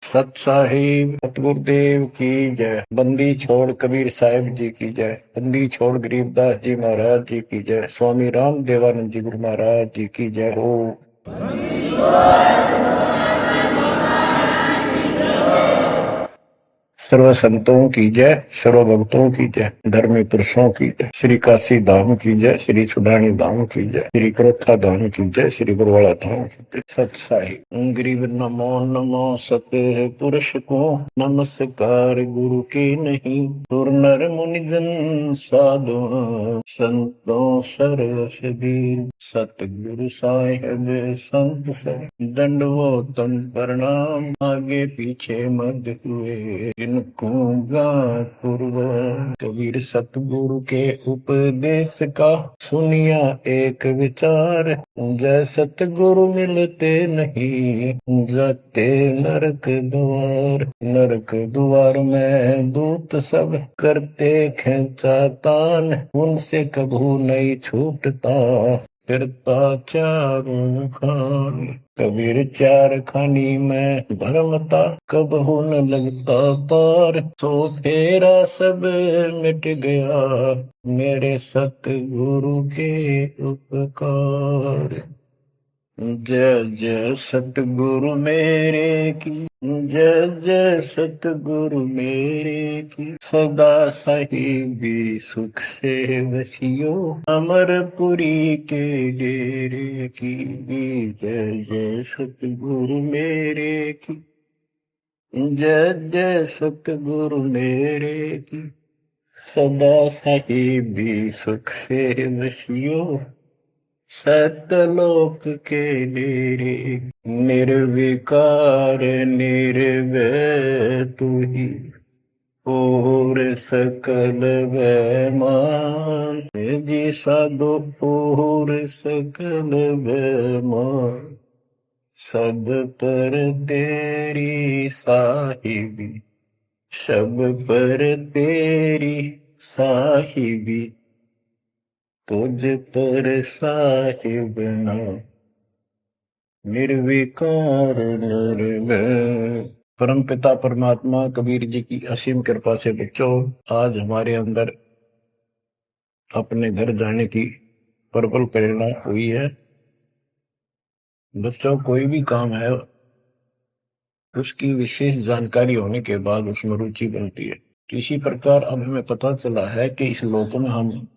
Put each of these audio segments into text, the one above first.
सत साहिब सतगुरुदेव की जय। बंदी छोड़ कबीर साहिब जी की जय। बंदी छोड़ गरीबदास जी महाराज जी की जय। स्वामी राम देवानंद जी गुरु महाराज जी की जय हो। सर्व संतों की जय, सर्व भक्तों की जय, धर्मी पुरुषों की जय। श्री काशी धाम की जय, श्री सुडानी धाम की जय, श्री क्रोथा धाम की जय, श्री बरवाड़ा धाम की जय। सत साहिब। गरीब नमो नमो सत्य पुरुष को नमस्कार गुरु के नहीं। सुर नर मुनि जन साधु संतों सरसदीन। सतगुरु साहिब संत सब दंडवतम प्रणाम। आगे पीछे मत हुए इनको पूर्व। कबीर सतगुरु के उपदेश का सुनिया एक विचार। जय सतगुरु मिलते नहीं जाते नरक द्वार। नरक द्वार में दूत सब करते खेचा तान। उनसे कभू नहीं छूटता फिरता चारों खान। कबीर चार खानी में भरमता कबहू न लगता पार। तो फेरा सब मिट गया मेरे सतगुरु के उपकार। जय जय सतगुरु मेरे की जय जय सतगुरु मेरे की। सदा साहिबी सुख से वसियो अमरपुरी के डेरे की। जय जय सतगुरु मेरे की जय जय सतगुरु मेरे की। सदा साहिबी सुख से वसियो सतलोक के डेरे। निर्विकार निर्भय तू ही और सकल वैमान। जी साधो और सकल वैमान। सब पर तेरी साहिबी सब पर तेरी साहिबी। तुझ पर साहिब नाम निर्विकार निर्भय। परम पिता परमात्मा कबीर जी की असीम कृपा से बच्चों आज हमारे अंदर अपने घर जाने की प्रबल प्रेरणा हुई है। बच्चों कोई भी काम है उसकी विशेष जानकारी होने के बाद उसमें रुचि बनती है। किसी प्रकार अब हमें पता चला है कि इस लोक में हम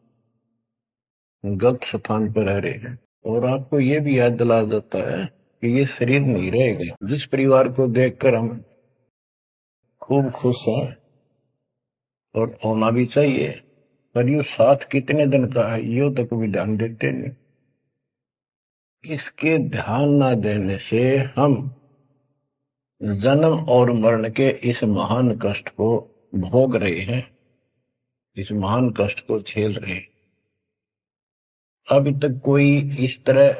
गलत स्थान पर रह रहे हैं और आपको ये भी याद दिलाया जाता है कि ये शरीर नहीं रहेगा। जिस परिवार को देखकर हम खूब खुश हैं और होना भी चाहिए, पर ये साथ कितने दिन का है यो तक तो भी ध्यान देते नहीं। इसके ध्यान ना देने से हम जन्म और मरण के इस महान कष्ट को भोग रहे हैं, इस महान कष्ट को झेल रहे हैं। अभी तक कोई इस तरह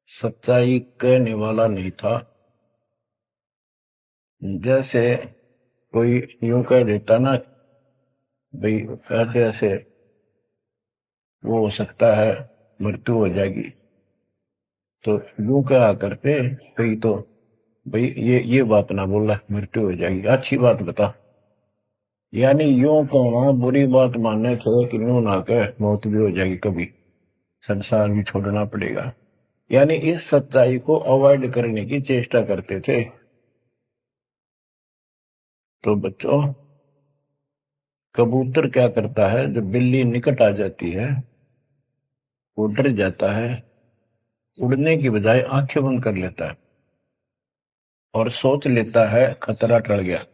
सच्चाई कहने वाला नहीं था। जैसे कोई यूं कह देता ना भाई ऐसे ऐसे वो हो सकता है मृत्यु हो जाएगी, तो यूं कहा करते भाई तो भाई ये बात ना बोला मृत्यु हो जाएगी, अच्छी बात बता। यानी यूं कहना बुरी बात मानने थे कि यूं ना कह मौत भी हो जाएगी, कभी संसार भी छोड़ना पड़ेगा। यानी इस सच्चाई को अवॉइड करने की चेष्टा करते थे। तो बच्चों कबूतर क्या करता है, जब बिल्ली निकट आ जाती है वो डर जाता है, उड़ने की बजाय आंखें बंद कर लेता है और सोच लेता है खतरा टल गया,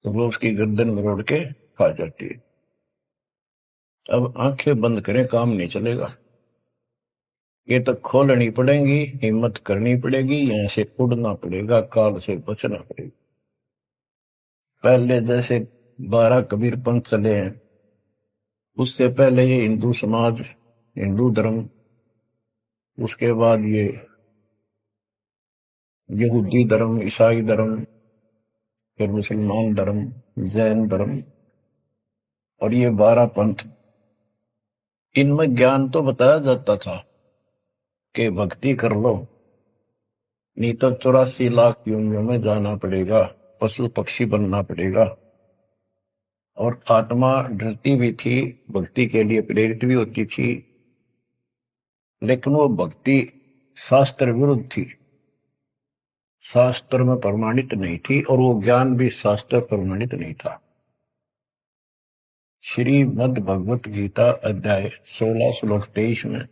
तो वो उसकी गर्दन मरोड़ के खा जाती है। अब आंखें बंद करें काम नहीं चलेगा, ये तो खोलनी पड़ेगी, हिम्मत करनी पड़ेगी, यहां से उड़ना पड़ेगा, काल से बचना पड़ेगा। पहले जैसे 12 कबीर पंथ चले हैं, उससे पहले ये हिंदू समाज, हिंदू धर्म, उसके बाद ये यहूदी धर्म, ईसाई धर्म, फिर मुसलमान धर्म, जैन धर्म और ये 12 पंथ, इनमें ज्ञान तो बताया जाता था कि भक्ति कर लो, नहीं तो 84 लाख योनियों में जाना पड़ेगा, पशु पक्षी बनना पड़ेगा। और आत्मा डरती भी थी, भक्ति के लिए प्रेरित भी होती थी, लेकिन वो भक्ति शास्त्र विरुद्ध थी, शास्त्र में प्रमाणित नहीं थी, और वो ज्ञान भी शास्त्र प्रमाणित नहीं था। श्रीमद् भगवत गीता अध्याय 16 श्लोक 23 में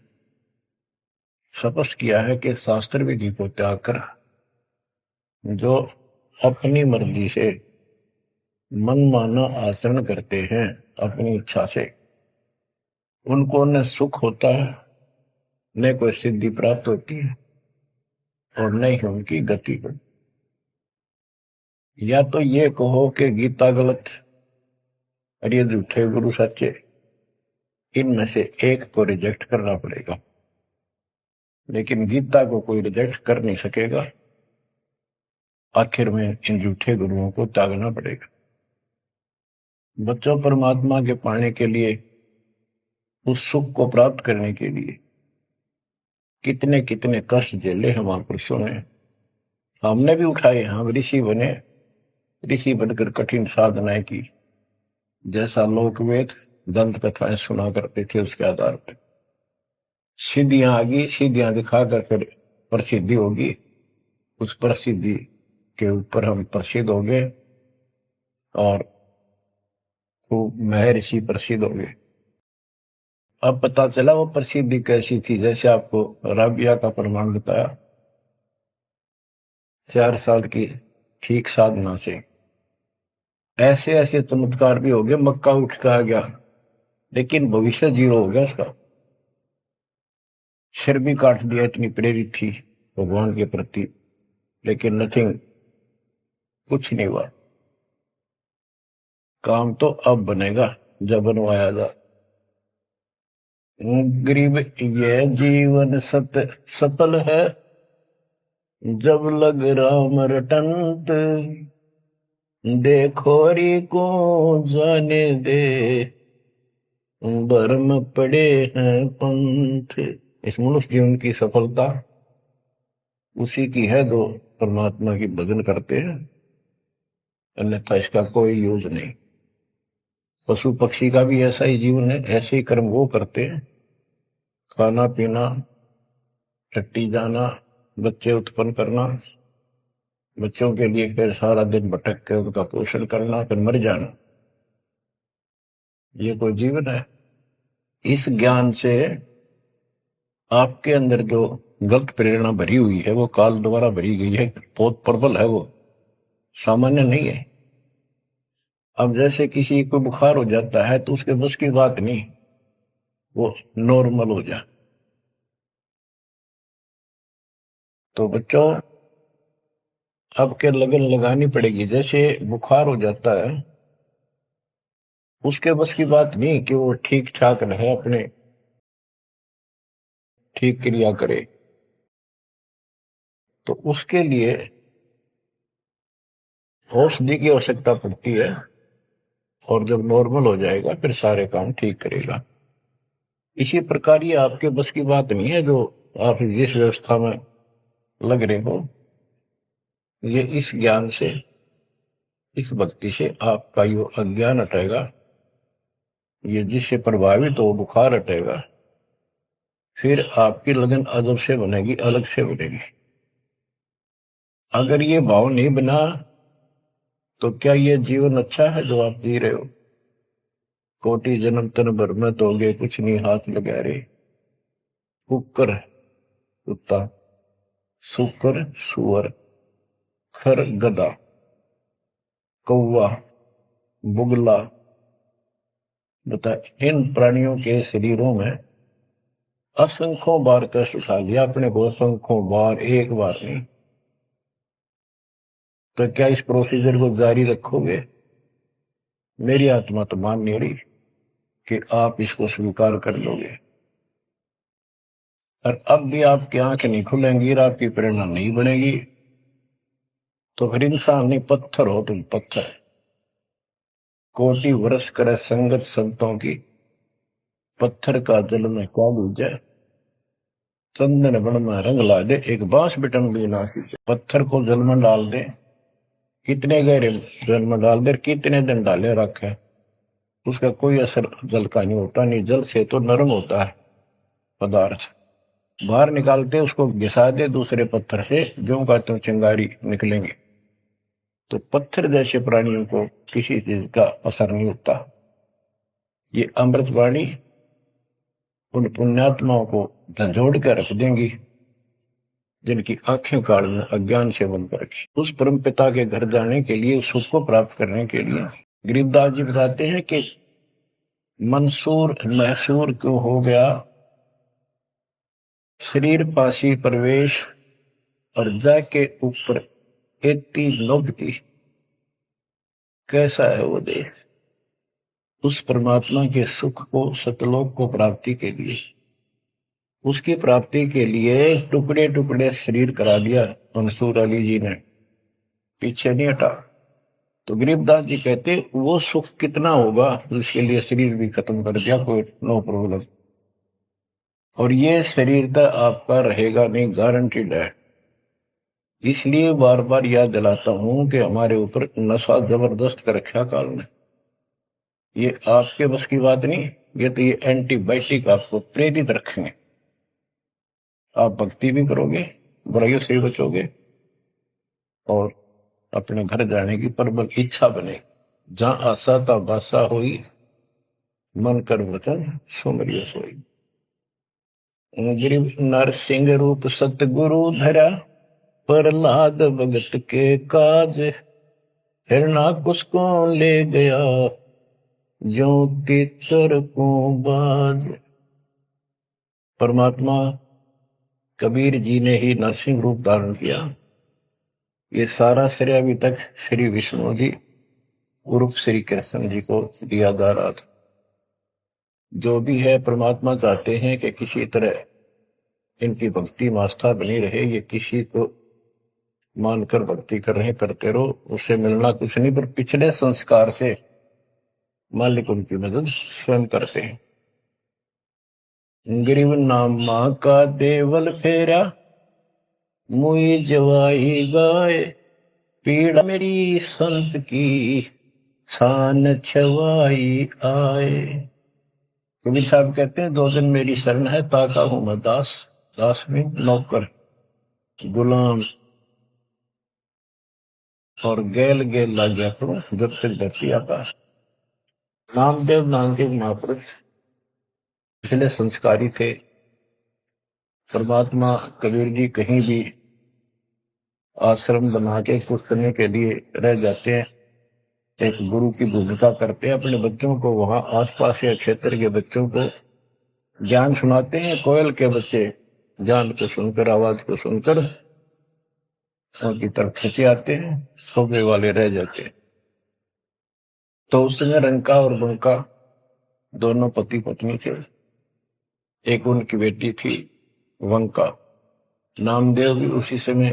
स्पष्ट किया है कि शास्त्र विधि को त्याग कर जो अपनी मर्जी से मनमाना आचरण करते हैं अपनी इच्छा से, उनको न सुख होता है, न कोई सिद्धि प्राप्त होती है, और न ही उनकी गति बढ़ती। या तो ये कहो कि गीता गलत और ये झूठे गुरु सच्चे, इनमें से एक को रिजेक्ट करना पड़ेगा। लेकिन गीता को कोई रिजेक्ट कर नहीं सकेगा, आखिर में इन झूठे गुरुओं को त्यागना पड़ेगा। बच्चों, परमात्मा के पाने के लिए, उस सुख को प्राप्त करने के लिए कितने कितने कष्ट झेले हैं महापुरुषों ने, हमने भी उठाए। हम ऋषि बने, ऋषि बनकर कठिन साधनाएं की, जैसा लोकवेद दंत कथाएं सुना करते थे उसके आधार पर सिद्धियां आ गई, सिद्धियां दिखा कर फिर प्रसिद्धि होगी, उस प्रसिद्धि के ऊपर हम प्रसिद्ध हो गए और खूब महर्षि प्रसिद्ध हो गए। अब पता चला वो प्रसिद्धि कैसी थी, जैसे आपको राबिया का प्रमाण बताया, 4 साल की ठीक साधना से ऐसे ऐसे चमत्कार भी हो गए, मक्का उठ के आ गया, लेकिन भविष्य जीरो हो गया उसका, सिर भी काट दिया, इतनी प्रेरित थी भगवान के प्रति, लेकिन नथिंग, कुछ नहीं हुआ। काम तो अब बनेगा जब बनवाया जा। गरीब ये जीवन सफल है, जब लग राम रटंत, देखोरी को जाने दे, भरम पड़े हैं पंथ। इस मनुष्य जीवन की सफलता उसी की है जो परमात्मा की भजन करते हैं, अन्यथा इसका कोई यूज नहीं। पशु पक्षी का भी ऐसा ही जीवन है, ऐसे ही कर्म वो करते हैं, खाना पीना, टट्टी जाना, बच्चे उत्पन्न करना, बच्चों के लिए फिर सारा दिन भटक के उनका पोषण करना, फिर मर जाना, ये कोई जीवन है? इस ज्ञान से आपके अंदर जो गलत प्रेरणा भरी हुई है वो काल द्वारा भरी गई है, बहुत प्रबल है, वो सामान्य नहीं है। अब जैसे किसी को बुखार हो जाता है तो उसके बस की बात नहीं वो नॉर्मल हो जाए। तो बच्चों, आपके लगन लगानी पड़ेगी। जैसे बुखार हो जाता है, उसके बस की बात नहीं कि वो ठीक ठाक रहे, अपने ठीक क्रिया करे, तो उसके लिए औषधि की आवश्यकता पड़ती है, और जब नॉर्मल हो जाएगा फिर सारे काम ठीक करेगा। इसी प्रकार ये आपके बस की बात नहीं है जो आप जिस व्यवस्था में लग रहे हो, ये इस ज्ञान से, इस भक्ति से आपका यो अज्ञान हटेगा, ये जिससे प्रभावित हो बुखार हटेगा, फिर आपकी लगन अदब से बनेगी, अलग से बनेगी। अगर ये भाव नहीं बना तो क्या ये जीवन अच्छा है जो आप जी रहे हो? कोटि जन्म तन भर में दोगे कुछ नहीं हाथ लगा रे, कुकर कुत्ता, सुकर सुअर, खर गधा, कौवा बुगला, बता, इन प्राणियों के शरीरों में असंख्यों बार कष्ट उठा लिया अपने को, असंख्यों बार, एक बार नहीं। तो क्या इस प्रोसीजर को जारी रखोगे? मेरी आत्मा तो मान नहीं रही कि आप इसको स्वीकार कर लोगे। और अब भी आपकी आंखें नहीं खुलेंगी और आपकी प्रेरणा नहीं बनेगी, तो फिर इंसान नहीं, पत्थर हो तुम, पत्थर। कोटि वर्ष करे संगत संतों की, पत्थर का जल में क्या डूब जाए। चंदन बन में रंग ला दे, एक बांस बिटन भी ना सींचे। पत्थर को जल में डाल दे, कितने गहरे जल में डाल दे, कितने दिन डाले रखे, उसका कोई असर जल का नहीं होता। नहीं, जल से तो नरम होता है पदार्थ। बाहर निकालते उसको घिसा दे दूसरे पत्थर से, जो का त्यों चिंगारी निकलेंगे। तो पत्थर जैसे प्राणियों को किसी चीज का असर नहीं होता। ये अमृतवाणी उन पुण्यात्माओं को झंझोड़ कर रख देंगी जिनकी आंखें काल में अज्ञान से बंद कर रखी। उस परम पिता के घर जाने के लिए, सुख को प्राप्त करने के लिए गरीबदास जी बताते हैं कि मंसूर महसूर क्यों हो गया, शरीर पासी प्रवेश और जाके ऊपर एती नोबती। कैसा है वो देश। उस परमात्मा के सुख को, सतलोक को प्राप्ति के लिए, उसकी प्राप्ति के लिए टुकड़े टुकड़े शरीर करा दिया मंसूर अली जी ने, पीछे नहीं हटा। तो गरीबदास जी कहते वो सुख कितना होगा जिसके लिए शरीर भी खत्म कर दिया, कोई नो प्रॉब्लम। और ये शरीर तो आपका रहेगा नहीं, गारंटीड है। इसलिए बार बार याद दिलाता हूं कि हमारे ऊपर नशा जबरदस्त कर रखा काल ने। ये आपके बस की बात नहीं, ये तो ये एंटीबायोटिक आपको प्रेरित रखेंगे। आप भक्ति भी करोगे, बुराइयों से भी बचोगे, और अपने घर जाने की प्रबल इच्छा बने। जहां आशा ता बासा होई, मन कर वचन सुमरियो सोई। गिरिव नरसिंह रूप सतगुरु धरा, प्रहलाद भगत के काज। हिरणाकुश को ले गया, जो तितर को बाज। परमात्मा कबीर जी ने ही नरसिंह रूप धारण किया। ये सारा श्रेय अभी तक श्री विष्णु जी उर्फ श्री कृष्ण जी को दिया जा रहा था। जो भी है, परमात्मा चाहते हैं कि किसी तरह इनकी भक्ति में आस्था बनी रहे। ये किसी को मानकर भक्ति कर रहे, करते रहो, उससे मिलना कुछ नहीं, पर पिछले संस्कार से मालिक उनकी मदद स्वयं करते हैं। गरीब नामा का देवल फेरा, मुई जवाई गाय। पीड़ा मेरी संत की, छान छवाई आए। कबीर साहब कहते हैं, 2 दिन मेरी शरण है, ताका हूं मैं दास। दास में नौकर, गुलाम, और गेल गेल लग गया करूं जब तक धरती आकाश। नामदेव नाम के महापुरुष पिछले संस्कारी थे। परमात्मा कबीर जी कहीं भी आश्रम बना के कुछ करने के लिए रह जाते हैं, एक गुरु की भूमिका करते हैं। अपने बच्चों को, वहां आसपास के क्षेत्र के बच्चों को ज्ञान सुनाते हैं। कोयल के बच्चे ज्ञान को सुनकर, आवाज को सुनकर उनकी तरफ खींचे आते हैं, सोबे वाले रह जाते हैं। तो उस समय रंका और बंका दोनों पति पत्नी थे। एक उनकी बेटी थी वंका। नामदेव भी उसी समय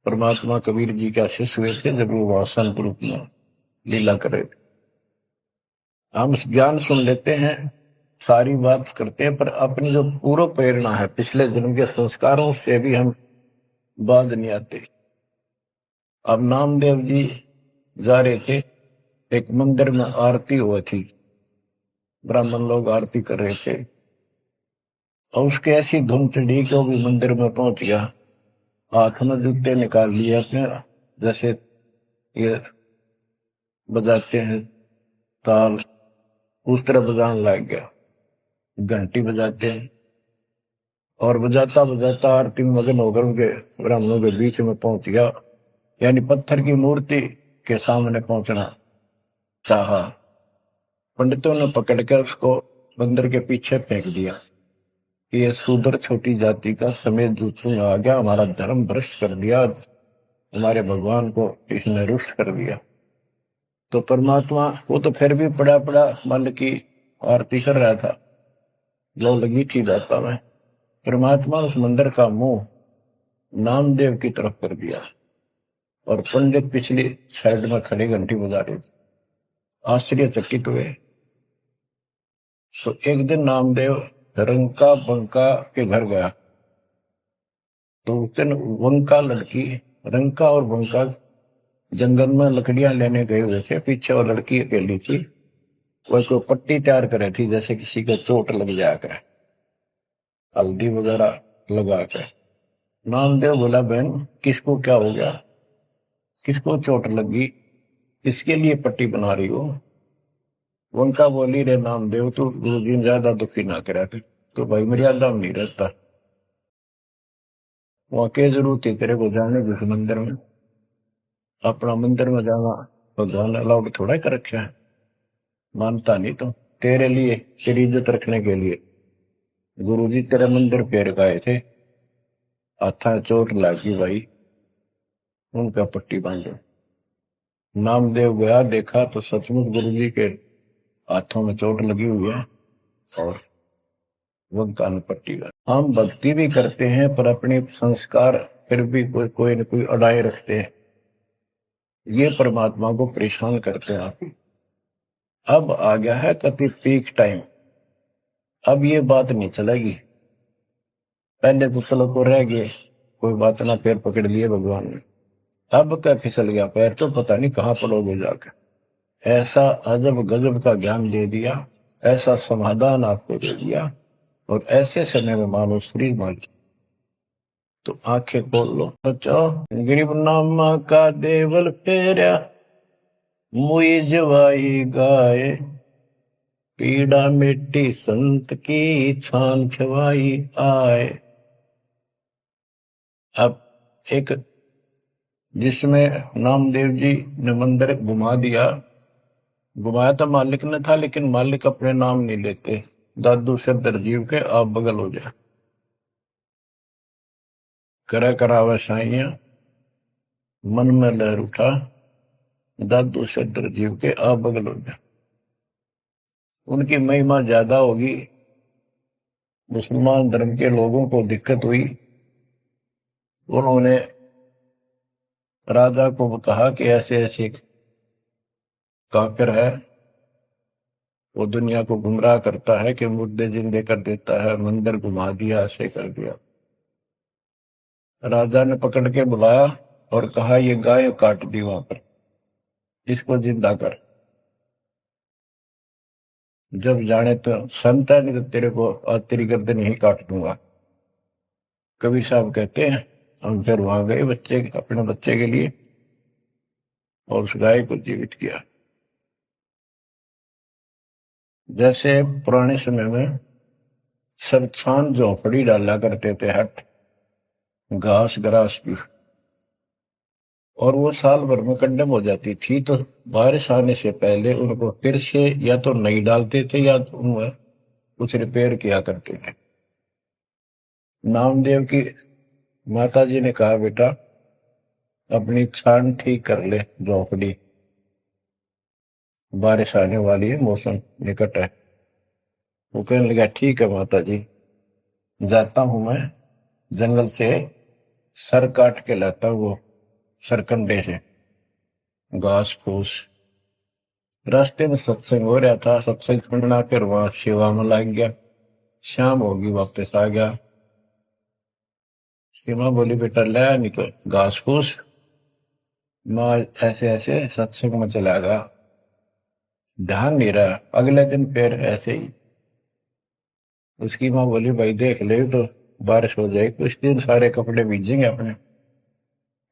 परमात्मा कबीर जी का शिष्य हुए थे, जब वो वहां संत रूप में लीला कर रहे थे। हम ज्ञान सुन लेते हैं, सारी बात करते हैं, पर अपनी जो पूर्व प्रेरणा है, पिछले जन्म के संस्कारों से भी हम बाज नहीं आते। अब नामदेव जी जा रहे थे, एक मंदिर में आरती हुई थी, ब्राह्मण लोग आरती कर रहे थे, और उसके ऐसी धुन चढ़ी कि वो भी मंदिर में पहुंच गया। हाथ में जूते निकाल लिए अपने, जैसे ये बजाते हैं ताल, उस तरह बजाने लग गया। घंटी बजाते हैं, और बजाता बजाता आरती में मगन होकर उनके ब्राह्मणों के बीच में पहुंच गया। यानी पत्थर की मूर्ति के सामने पहुंचना चाहा। पंडितों ने पकड़ कर उसको मंदिर के पीछे फेंक दिया। ये शूद्र छोटी जाति का समेत दूसरों में आ गया, हमारा धर्म भ्रष्ट कर दिया, हमारे भगवान को इसने रुष्ट कर दिया। तो परमात्मा, वो तो फिर भी पड़ा पड़ा मन की आरती कर रहा था, लो लगी थी दाता में। परमात्मा उस मंदिर का मुंह नामदेव की तरफ कर दिया, और पंडित पिछली साइड में खड़े घंटी बजा रहे थे, आश्चर्यचकित हुए। तो एक दिन नामदेव रंका बंका के घर गया तो उस दिन वंका लड़की, रंका और बंका जंगल में लकड़ियां लेने गए हुए थे। पीछे वो लड़की अकेली थी, वह कोई पट्टी तैयार करे थी, जैसे किसी को चोट लग जाकर, हल्दी वगैरह लगा कर। नामदेव बोला, बहन किसको क्या हो गया, किसको चोट लगी, किसके लिए पट्टी बना रही हो? उनका बोली, रे नामदेव तू दो दिन ज्यादा दुखी ना करा कर, तो भाई मर्यादा में नहीं रहता, वहां के जरूरत है तेरे को जाने जिस मंदिर में, अपना मंदिर में जाना भगवान अलाउड थोड़ा कर रखा है, मानता नहीं तो तेरे लिए, तेरी इज्जत रखने के लिए गुरुजी तेरे मंदिर फेर गए थे, हाथा चोट लगी भाई, उनका पट्टी बांधो। नामदेव गया, देखा तो सचमुच गुरुजी के हाथों में चोट लगी हुई है और वो कान पट्टी का। हम भक्ति भी करते हैं पर अपने संस्कार फिर भी कोई न कोई अड़ाए रखते हैं, ये परमात्मा को परेशान करते हैं। आप अब आ गया है कति पीक टाइम, अब ये बात नहीं चलेगी। पहले तो चलो को रह गए, कोई बात ना, पैर पकड़ लिए भगवान ने, अब क्या फिसल गया पैर तो पता नहीं कहाँ पड़ोगे जाकर। ऐसा अजब गजब का ज्ञान दे दिया, ऐसा समाधान आपको दे दिया, और ऐसे समय में मानो श्री मान, तो आंखें खोल लो। बच्चों, गरीब नामा का देवल फेरा मुई जवाई गाय, पीड़ा मिट्टी संत की छान खवाई आए। अब एक जिसमें नामदेव जी ने मंदिर घुमा दिया, घुमाया तो मालिक ने था, लेकिन मालिक अपने नाम नहीं लेते, दादू से दरजीव के आप बगल हो जाए, करा करावा साइया मन में लहर उठा, दादू से दरजीव के आप बगल हो जाए। उनकी महिमा ज्यादा होगी, मुसलमान धर्म के लोगों को दिक्कत हुई, उन्होंने राजा को कहा कि ऐसे ऐसे काफिर है, वो दुनिया को गुमराह करता है कि मुर्दे जिंदे कर देता है, मंदिर घुमा दिया, ऐसे कर दिया। राजा ने पकड़ के बुलाया और कहा, ये गाय काट दी वहां पर, इसको जिंदा कर, जब जाने तो संत है, नहीं तो तेरे को आज तेरी गर्दन यही काट दूंगा। कबीर साहब कहते हैं, हम फिर वहां गए बच्चे, अपने बच्चे के लिए, और उस गाय को जीवित किया। जैसे पुराने समय में सब छान झोंपड़ी डाला करते थे, हट घास ग्रास की, और वो साल भर में कंडम हो जाती थी, तो बारिश आने से पहले उनको फिर से या तो नहीं डालते थे या तो उनमें कुछ रिपेयर किया करते थे। नामदेव की माता जी ने कहा, बेटा अपनी छान ठीक कर ले झोंपड़ी, बारिश आने वाली है, मौसम निकट है। वो कहने लगा, ठीक है माता जी, जाता हूं मैं जंगल से सर काट के लाता हूं, वो सरकंडे से घास फूस। रास्ते में सत्संग हो रहा था, सत्संग सुनना, फिर वहां सेवा में लग गया, शाम होगी वापस आ गया। उसकी माँ बोली, बेटा ले निकल घास फूस। माँ ऐसे ऐसे सत्संग में चला गया, ध्यान नहीं रहा। अगले दिन फिर ऐसे ही उसकी माँ बोली, भाई देख ले तो बारिश हो जाएगी, कुछ दिन सारे कपड़े भीजेंगे, अपने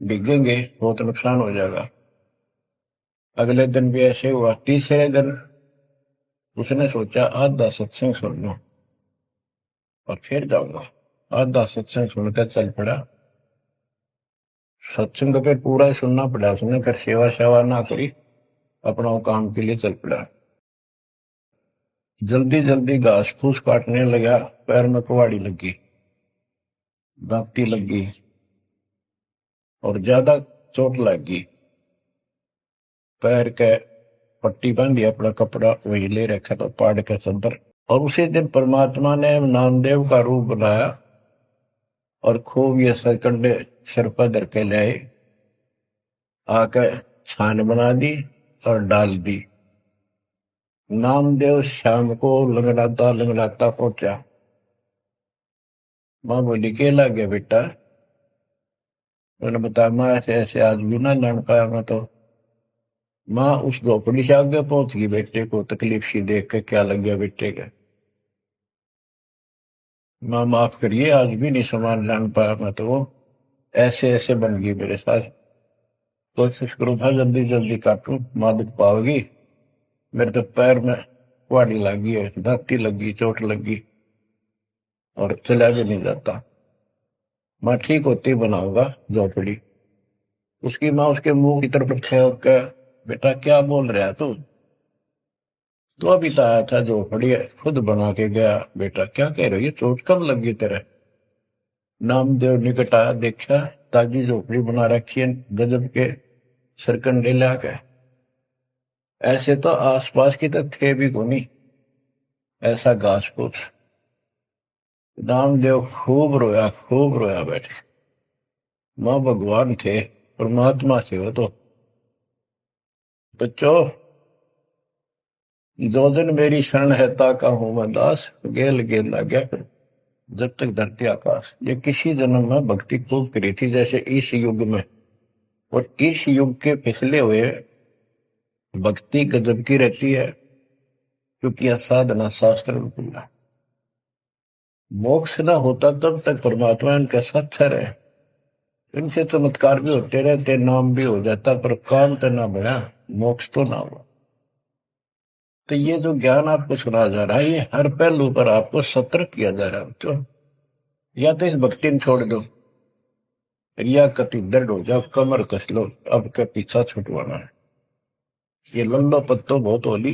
भीगेंगे, बहुत नुकसान हो जाएगा। अगले दिन भी ऐसे हुआ। तीसरे दिन उसने सोचा, आधा सत्संग सुन लो और फिर जाऊंगा। आधा सत्संग सुनकर चल पड़ा। सत्संग तो फिर पूरा ही सुनना पड़ा उसने, फिर सेवा सेवा ना करी, अपना काम के लिए चल पड़ा। जल्दी जल्दी घास फूस काटने लगा, पैर में कुहाड़ी लगी, दांती लगी और ज्यादा चोट लगी। पैर के पट्टी बांधी, अपना कपड़ा वही ले रखा था पाड़ के चंदर। और उसी दिन परमात्मा ने नामदेव का रूप बनाया और खूब ये सरकंडे सिर पर धर के लाए, आकर छान बना दी और डाल दी। नामदेव शाम को लंगड़ाता लंगड़ाता पहुंचा, माँ बोली के लग गया बेटा। मैंने बताया माँ ऐसे ऐसे आज भी ना लड़ पाया मैं तो। माँ उस झोपड़ी से आगे पहुंच गई, बेटे को तकलीफ सी देख के क्या लग गया बेटे के। माँ माफ करिए आज भी नहीं सामान जान पाया मैं तो, वो ऐसे ऐसे बन गई मेरे साथ। कोशिश करो था जल्दी जल्दी काटूं, माँ दुख पाओगी। मेरे तो पैर में कुहाड़ी लगी है, दाती लगी, चोट लगी और चला भी नहीं जाता। माँ ठीक होती बनाऊंगा झोपड़ी। उसकी माँ उसके मुंह की तरफ खेल के, बेटा क्या बोल रहा तू, तो अभी तो आया था झोपड़ी खुद बना के गया। बेटा क्या कह रहे हो, ये चोट कब लगी तेरे। नामदेव निकट आया, देखा ताजी झोपड़ी बना रखी है गजब के सरकंडे ला के। ऐसे तो आसपास की तो थे भी कोनी ऐसा घास फूस। नामदेव खूब रोया बैठे। मां भगवान थे, परमात्मा थे वो तो। बच्चों, दो दिन मेरी शरण है ताका हूं मैं दास, गेल गेल ला गया फिर जब तक धरती आकाश। ये किसी जन्म में भक्ति खूब करी थी जैसे इस युग में, और इस युग के पिछले हुए भक्ति गजब की रहती है, क्योंकि यह साधना शास्त्र में खुला। मोक्ष न होता तब तक परमात्मा इनके साथ रहे, इनसे चमत्कार भी होते रहते, नाम भी हो जाता, पर काम तो ना बढ़ा, मोक्ष तो ना हुआ। तो ये जो ज्ञान आपको सुना जा रहा है, ये हर पहलू पर आपको सतर्क किया जा रहा है। तो या तो इस भक्ति में छोड़ दो, रिया कति दर्द हो जाओ, कमर कस लो, अब के पीछा छुटवाना है। ये लल्लो पत्तो बहुत होली,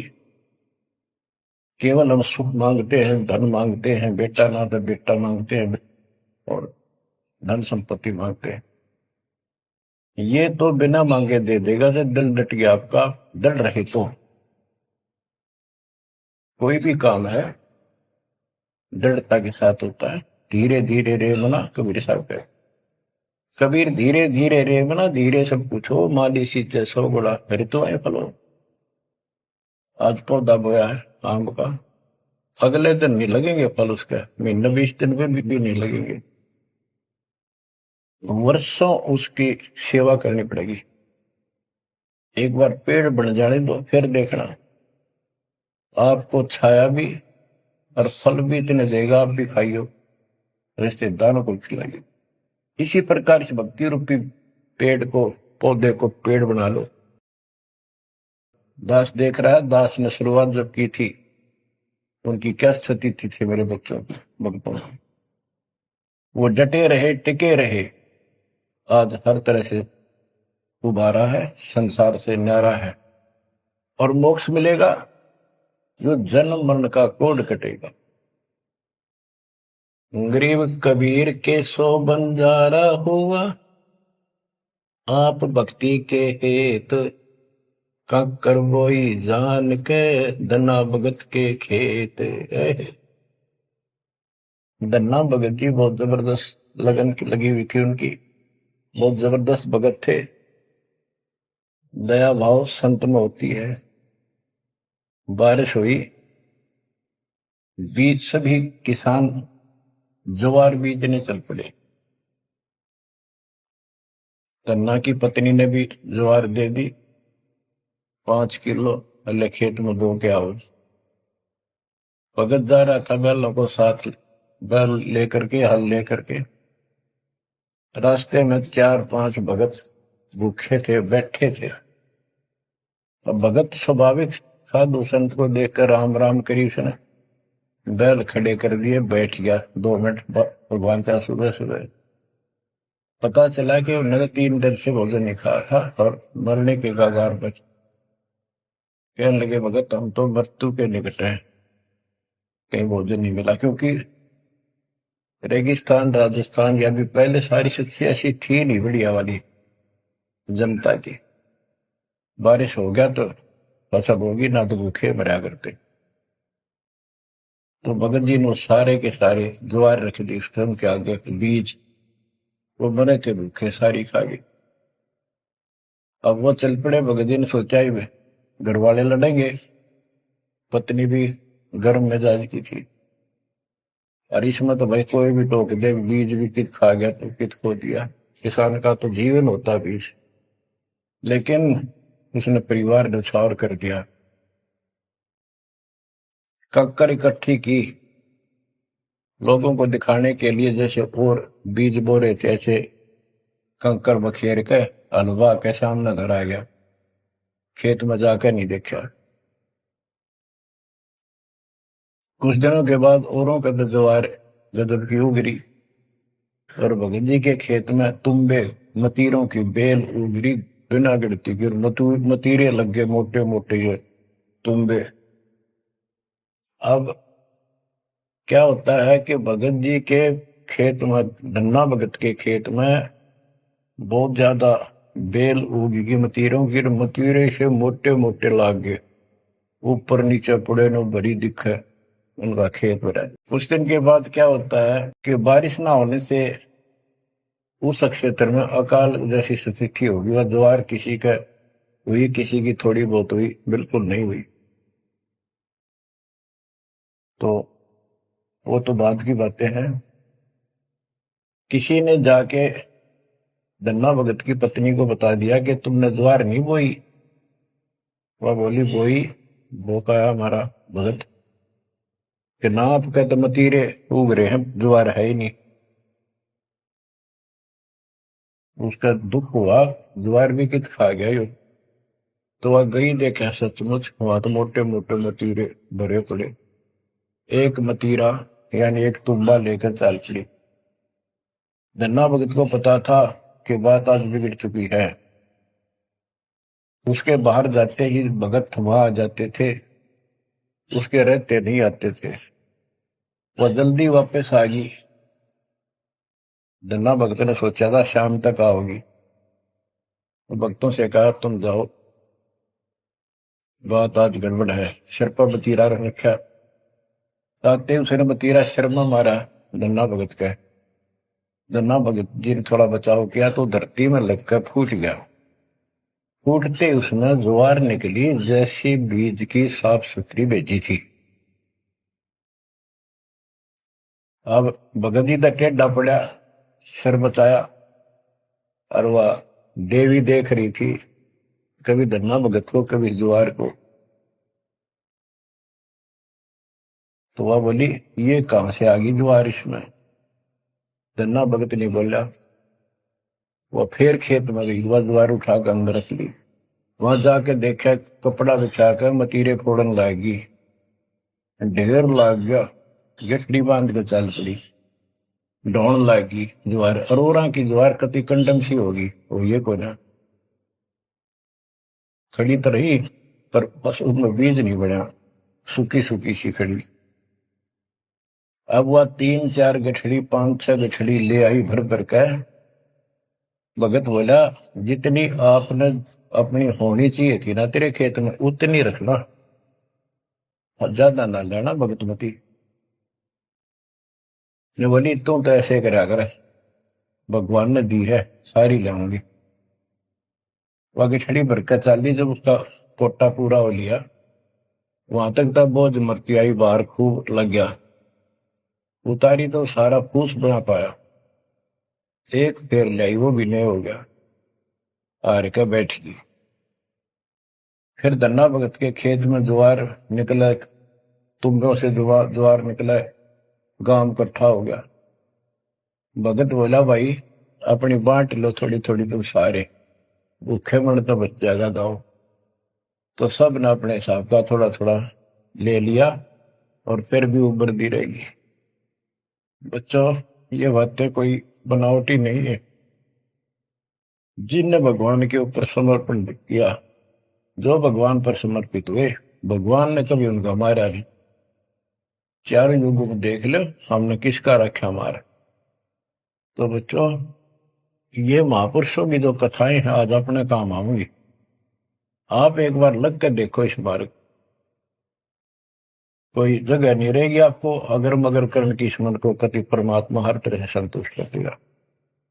केवल हम सुख मांगते हैं, धन मांगते हैं, बेटा ना तो बेटा मांगते हैं और धन संपत्ति मांगते हैं। ये तो बिना मांगे दे देगा जब दिल डट गया आपका, डर रहे तो। कोई भी काम है दृढ़ता के साथ होता है। धीरे धीरे रे मना, कबीर साहब कहते, कबीर धीरे धीरे रे मना, धीरे सब पूछो, माली सींचे सौ गुड़ा फिर तो आए फलो। आज पौधा बोया है आम का, अगले दिन नहीं लगेंगे फल उसके, महीने 20 दिन में भी नहीं लगेंगे, वर्षों उसकी सेवा करनी पड़ेगी। एक बार पेड़ बन जाने दो, फिर देखना आपको छाया भी और फल भी इतने देगा, आप भी खाइयो, रिश्तेदारों को खिलाइए। इसी प्रकार से भक्ति रूपी पेड़ को, पौधे को पेड़ बना लो। दास देख रहा है, दास ने शुरुआत जब की थी उनकी क्या स्थिति थी मेरे बच्चों की, भक्तों की। वो डटे रहे, टिके रहे, आज हर तरह से उबारा है, संसार से न्यारा है, और मोक्ष मिलेगा जो जन्म मरण का कोड कटेगा। गरीब कबीर के सो बंजारा हुआ, आप भक्ति के हेत काकर बोई जान के, धना भगत के खेत। धन्ना भगत जी बहुत जबरदस्त लगन की लगी हुई थी उनकी, बहुत जबरदस्त भगत थे। दया भाव संत में होती है। बारिश हुई, बीज सभी किसान ज्वार बीजने चल पड़े। धन्ना की पत्नी ने भी ज्वार दे दी 5 किलो, पहले खेत में बो के आओ। भगत जा रहा था बैलों को साथ, बैल लेकर के, हल लेकर के। रास्ते में 4-5 भगत भूखे थे, बैठे थे। अब भगत स्वाभाविक साधु संत को देखकर राम राम करी उसने, बैल खड़े कर दिए, बैठ गया 2 मिनट भगवान का। सुबह सुबह पता चला कि उन्होंने 3 दिन से भोजन नहीं खाया था और मरने के कगार पर। कहने लगे भगत हम तो मृत्यु के निकट हैं, कहीं भोजन नहीं मिला, क्योंकि रेगिस्तान राजस्थान या भी पहले सारी शिक्षा ऐसी थी नहीं बढ़िया वाली जनता की। बारिश हो गया तो फसल होगी, ना तो भूखे मरा करते। तो भगत जी ने सारे के सारे ज्वार रख दी उनके आगे, बीज, वो मरे थे भूखे, सारी खा गई। अब वो चल पड़े। भगत जी ने सोचा ही वे घर वाले लड़ेंगे, पत्नी भी गर्म मिजाज की थी। और इसमें तो भाई कोई भी टोक दे, बीज भी कित खा गया तो कित खो दिया। किसान का तो जीवन होता बीज, लेकिन उसने परिवार न्यौछावर कर दिया। कंकर इकट्ठी की लोगों को दिखाने के लिए, जैसे और बीज बो रहे थे ऐसे कंकर बखेर के हलवा के सामने घर आ गया, खेत में जाकर नहीं देखा। कुछ दिनों के बाद औरों का तो ज्वार गजब की उगरी, और भगत जी के खेत में तुम्बे मतीरों की बेल उगरी बिना गिनती की, और मतीरे लग गए मोटे मोटे ये तुम्बे। अब क्या होता है कि भगत जी के खेत में, धन्ना भगत के खेत में बहुत ज्यादा बेल उगी मतीरों की, मतीरे से मोटे मोटे लाग गए, ऊपर नीचे पड़े न भरी दिखे उनका खेत भरा। कुछ दिन के बाद क्या होता है कि बारिश ना होने से उस क्षेत्र में अकाल जैसी स्थिति होगी, वह ज्वार किसी का हुई, किसी की थोड़ी बहुत हुई, बिल्कुल नहीं हुई। तो वो तो बाद की बातें हैं। किसी ने जाके धन्ना भगत की पत्नी को बता दिया कि तुमने ज्वार नहीं बोई। वह बोली बोई, वो कहा हमारा भगत कि ना आपके तो मतीरे उग रहे हैं, ज्वार है ही नहीं। उसका दुख हुआ, ज्वार भी कित खा गया यो। तो वह गई, देखा सचमुच वहां तो मोटे मोटे मतीरे भरे पड़े। एक मतीरा यानी एक तुम्बा लेकर चाल पड़ी। धन्ना भगत को पता था कि बात आज बिगड़ चुकी है। उसके बाहर जाते ही भगत वहां आ जाते थे, उसके रहते नहीं आते थे। वह जल्दी वापस आ गई। धन्ना भगत ने सोचा था शाम तक आओगी, तो भक्तों से कहा तुम जाओ, बात आज गड़बड़ है। सिर पर मतीरा रख रखा, आते उसने मतीरा सिर में मारा धन्ना भगत का। धन्ना भगत जी ने थोड़ा बचाव किया तो धरती में लगकर फूट गया। फूटते उसमें ज्वार निकली जैसी बीज की साफ सुथरी भेजी थी। अब भगत जी तक टेढ़ा पड़ा, सिर बचाया, और वह देवी देख रही थी, कभी धन्ना भगत को कभी ज्वार को। तो वह बोली ये कहां से आ गई ज्वार इसमें। धन्ना भगत नहीं बोला। वह फिर खेत में गई, वह ज्वार उठाकर अंदर रख ली। वहां जाके देखा कपड़ा बिछाकर मतीरे फोड़न लागी, ढेर लाग गया। गठड़ी बांध के चल पड़ी, ढोण लागी ज्वार। अरोरा की ज्वार कति कंडम सी होगी, वो ये को ना खड़ी तो रही, पर बस उसमें बीज नहीं बना, सूखी सूखी सी खड़ी। अब वह 3-4 गठड़ी 5-6 गठड़ी ले आई भर भर के। भगत बोला जितनी आपने अपनी होनी चाहिए थी ना तेरे खेत में उतनी रखना, ज्यादा ना लेना भगतमती ने। बोली तू तो ऐसे करा कर, भगवान ने दी है सारी लाऊंगी। वह गठड़ी भर के चाली, जब उसका कोटा पूरा हो लिया, वहां तक तब बोझ मरती आई बाहर खूब लग गया। उतारी तो सारा फूस बना पाया, एक फेर लाई वो भी नहीं हो गया, हार के बैठ गई। फिर धन्ना भगत के खेत में ज्वार निकला, तुम्बों से ज्वार निकला, गांव इकट्ठा हो गया। भगत बोला भाई अपनी बांट लो थोड़ी थोड़ी, तुम सारे भूखे मन तो बच जाएगा गाँव। तो सब ने अपने हिसाब का थोड़ा थोड़ा ले लिया, और फिर भी उभरती रहेगी। बच्चों ये बातें कोई बनावटी नहीं है। जिनने भगवान के ऊपर समर्पण किया, जो भगवान पर समर्पित हुए, भगवान ने कभी उनका मारा नहीं। चारों युगों को देख लो, हमने किसका रखा मारा। तो बच्चों ये महापुरुषों की जो कथाएं हैं आज अपने काम आऊंगी। आप एक बार लग कर देखो इस मार्ग, कोई जगह नहीं रहेगी आपको अगर मगर कर्ण की स्मरण को, कति परमात्मा हर तरह से संतुष्ट कर देगा।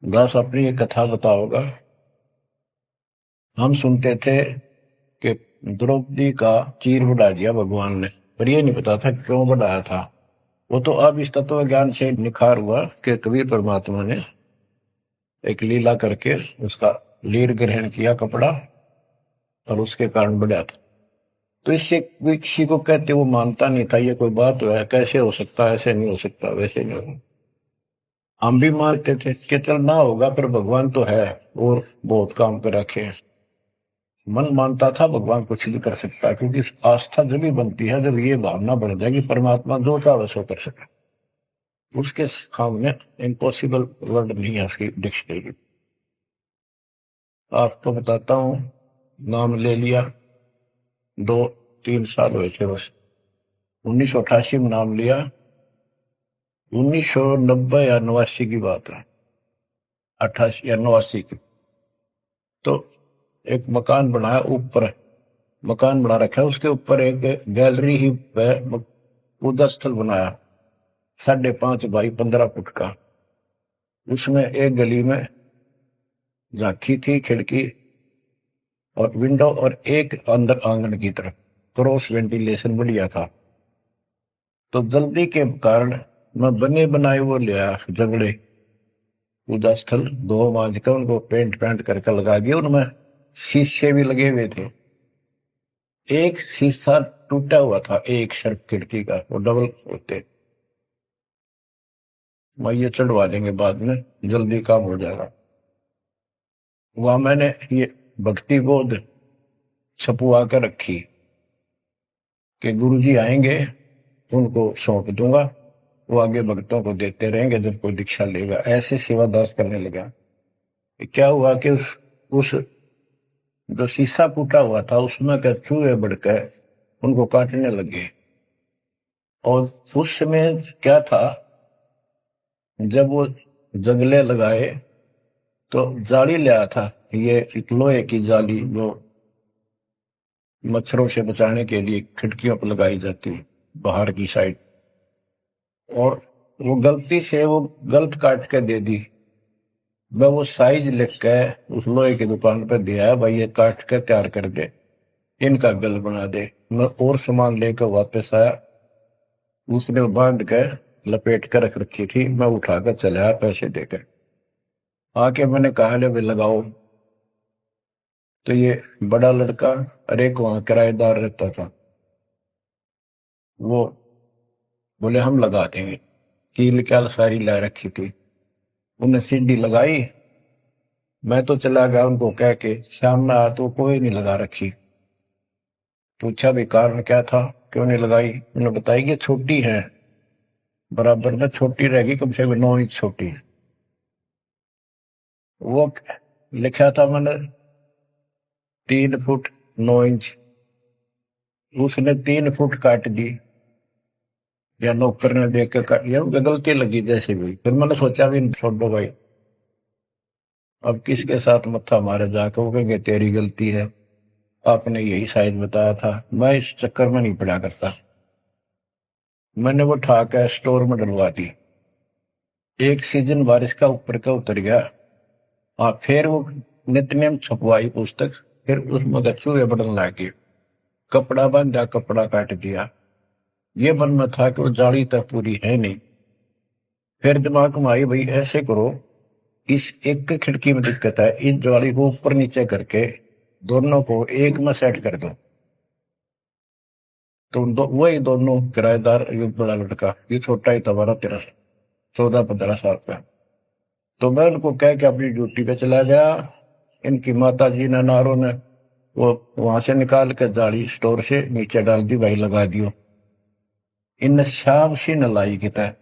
बस अपनी एक कथा बताओगा। हम सुनते थे कि द्रौपदी का चीर बढ़ा दिया भगवान ने, पर ये नहीं पता था क्यों बढ़ाया था। वो तो अब इस तत्व ज्ञान से निखार हुआ कि कबीर परमात्मा ने एक लीला करके उसका लीर ग्रहण किया कपड़ा, और उसके कारण बढ़ा था। तो इससे कोई किसी को कहते वो मानता नहीं था, ये कोई बात है, कैसे हो सकता है, ऐसे नहीं हो सकता, वैसे नहीं हो। हम भी मानते थे कि चल ना होगा, पर भगवान तो है और बहुत काम कर रखे हैं। मन मानता था भगवान कुछ भी कर सकता है, क्योंकि आस्था जब भी बनती है जब ये भावना बढ़ जाएगी परमात्मा जो चाहे सो कर सके। उसके सामने इम्पॉसिबल वर्ड नहीं है उसकी डिक्शनरी। आपको बताता हूँ, नाम ले लिया, 2-3 साल हुए थे बस। 1988 में नाम लिया, 1990 या 89 की बात है, 88 या 89 की। तो एक मकान बनाया, ऊपर मकान बना रखा है, उसके ऊपर एक गैलरी ही पूजा स्थल बनाया, 5.5 बाई 15 फुट का। उसमें एक गली में झांकी थी, खिड़की और विंडो, और एक अंदर आंगन की तरफ क्रॉस वेंटिलेशन बढ़िया था। तो जल्दी के कारण मैं बने बनाए वो लिया जगड़े पूजा स्थल, 2 मांझ का उनको पेंट करके लगा दिया। उनमें शीशे भी लगे हुए थे। एक शीशा टूटा हुआ था, एक शर्फ खिड़की का, वो डबल होते। मैं ये चढ़वा देंगे बाद में, जल्दी काम हो जाएगा। वहां मैंने ये भक्ति बोध छपुआ कर रखी कि गुरुजी आएंगे उनको सौंप दूंगा, वो आगे भक्तों को देते रहेंगे जब कोई दीक्षा लेगा। ऐसे सेवादास करने लगा। क्या हुआ कि उस जो शीशा टूटा हुआ था उसमें क्या चूहे बढ़कर उनको काटने लगे। और उस समय क्या था, जब वो जंगले लगाए तो जाली लिया था, ये लोहे की जाली जो मच्छरों से बचाने के लिए खिड़कियों पर लगाई जाती है बाहर की साइड। और वो गलती से वो गलत काट के दे दी। मैं वो साइज लिख के उस लोहे की दुकान पर दिया, भाई ये काट के तैयार कर दे, इनका बिल बना दे। मैं और सामान लेकर वापस आया, उसने बांध के लपेट कर रख रखी थी। मैं उठाकर चला पैसे देकर। आके मैंने कहा ले भाई लगाओ। तो ये बड़ा लड़का, अरे वहां किराएदार रहता था, वो बोले हम लगा देंगे। कील क्या सारी ला रखी थी, उन्हें सीढ़ी लगाई। मैं तो चला गया उनको कह के, शाम में आया तो कोई नहीं लगा रखी। पूछा भी कारण क्या था, क्यों नहीं लगाई। उन्होंने बताई कि छोटी है, बराबर में छोटी रहेगी, कम से कम 9 इंच छोटी है। वो लिखा था मैंने 3 फुट 9 इंच, उसने 3 फुट काट दी। या नौकर ने देख के काट, या गलती लगी जैसे भी। फिर मैंने सोचा भी छोड़ो भाई, अब किसके साथ मत्था मारे जाकर, वो कहेंगे तेरी गलती है, आपने यही साइज बताया था। मैं इस चक्कर में नहीं पड़ा करता। मैंने वो उठा के स्टोर में डलवा दी। एक सीजन बारिश का ऊपर का उतर गया। फिर वो नित्यनेम छपवाई पुस्तक, फिर उसमें चूहे बढ़ने लगे। कपड़ा बांधा, कपड़ा काट दिया। ये मन में था कि वो जाली तक पूरी है नहीं। फिर दिमाग में आई, भाई ऐसे करो, इस एक खिड़की में दिक्कत है, इस जाली को ऊपर नीचे करके दोनों को एक में सेट कर दो। तो वही दोनों किराएदार, ये बड़ा लड़का, ये छोटा ही था, 12-13 14-15 साल का। तो मैं उनको कह के अपनी ड्यूटी पे चला गया। इनकी माता जी ने, नारों ने, वो वहां से निकाल कर जाली स्टोर से नीचे डाल दी, भाई लगा दियो। इन शाम से न लाई किता।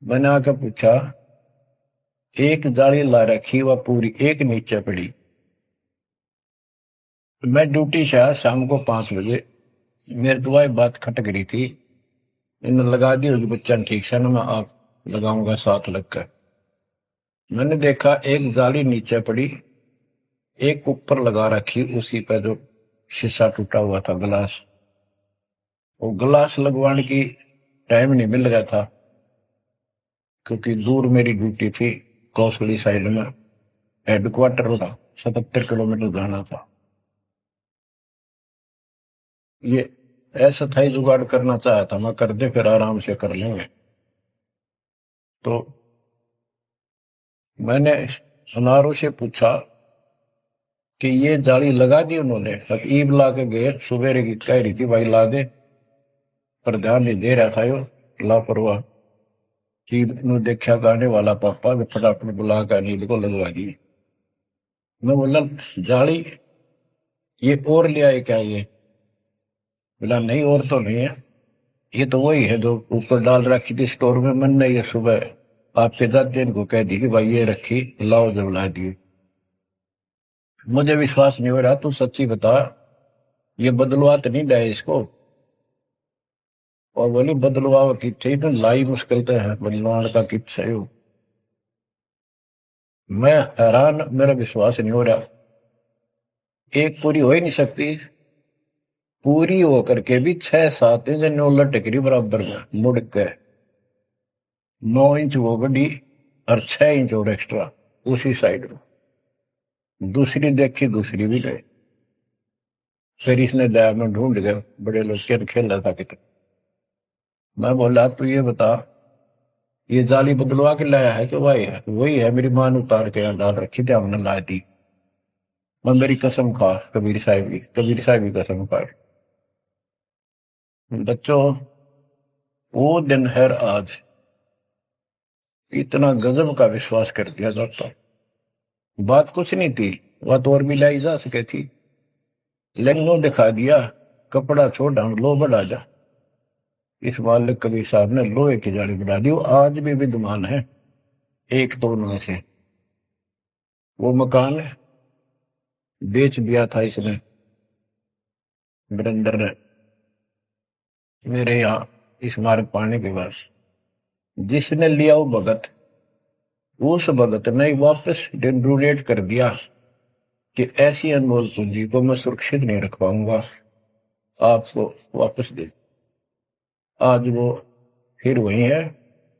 मैंने आकर पूछा, एक जाली ला रखी, वह पूरी एक नीचे पड़ी। मैं ड्यूटी से आया शाम को 5 बजे। मेरी दुआएं बात खटक रही थी, इन लगा दी होगी बच्चा ठीक से ना, मैं आप लगाऊंगा साथ लगकर। मैंने देखा एक जाली नीचे पड़ी, एक ऊपर लगा रखी, उसी पर जो शीशा टूटा हुआ था, गिलास। वो गिलास लगवाने की टाइम नहीं मिल रहा था, क्योंकि दूर मेरी ड्यूटी थी, कौशली साइड में हेडक्वार्टर था, 77 किलोमीटर जाना था। ये ऐसा था ही जुगाड़ करना चाहा था मैं, कर दे फिर आराम से कर लेंगे। तो मैंने अनारों से पूछा कि ये जाली लगा दी उन्होंने। अब ईब ला के गए, सुबेरे की कह रही थी भाई ला दे, पर ध्यान नहीं दे रहा था यो लापरवाह। ईब नु देखा गाने वाला पापा ने फटाफट बुला कर नींद को लगवा दी। मैं बोला जाली ये और ले आए क्या ये? बोला नहीं और तो नहीं है, ये तो वही है जो ऊपर डाल रखी थी स्टोर में। मैंने ये सुबह आपके दादी इनको कह दी कि भाई ये रखी, लाओ जब ला दी। मुझे विश्वास नहीं हो रहा, तू सच्ची बता ये बदलवा तो नहीं लाए इसको? और बोली बदलवा की थी तो लाई मुश्किल तो है, बदलवान का कित सही हो। मैं हैरान, मेरा विश्वास नहीं हो रहा। एक पूरी हो ही नहीं सकती, पूरी होकर के भी 6-7 इंच नो लटकरी बराबर में मुड़ के। 9 इंच वो बड़ी और 6 इंच और एक्स्ट्रा उसी साइड में। दूसरी देखी, दूसरी भी गए। फिर इसने लैब में ढूंढ गए, बड़े लोग खेल खेल रहा था कितना। मैं बोला तू ये बता ये जाली बदलवा के लाया है कि वही है? वही है, मेरी मां ने उतार के यहाँ डाल रखी थी, हमने ला दी। मैं मेरी कसम खा, कबीर साहब की कसम खा। बच्चों वो दिन है आज, इतना गजब का विश्वास कर दिया जाता। बात कुछ नहीं थी, बात और भी लाई जा सके थी, लेकिन दिखा दिया कपड़ा छोड़ हम लो बढ़ा जा। इस मालिक कबीर साहब ने लोहे की जाली बढ़ा दी, वो आज भी विद्यमान है। एक तो उनमें से वो मकान बेच दिया था इसने, वीरेंद्र ने, मेरे यहाँ इस मार्ग पाने के बाद। जिसने लिया वो भगत, उस भगत ने वापस डोनेट कर दिया कि ऐसी अनमोल पूंजी को मैं सुरक्षित नहीं रख पाऊंगा, आपको वापस दे। आज वो फिर वही है,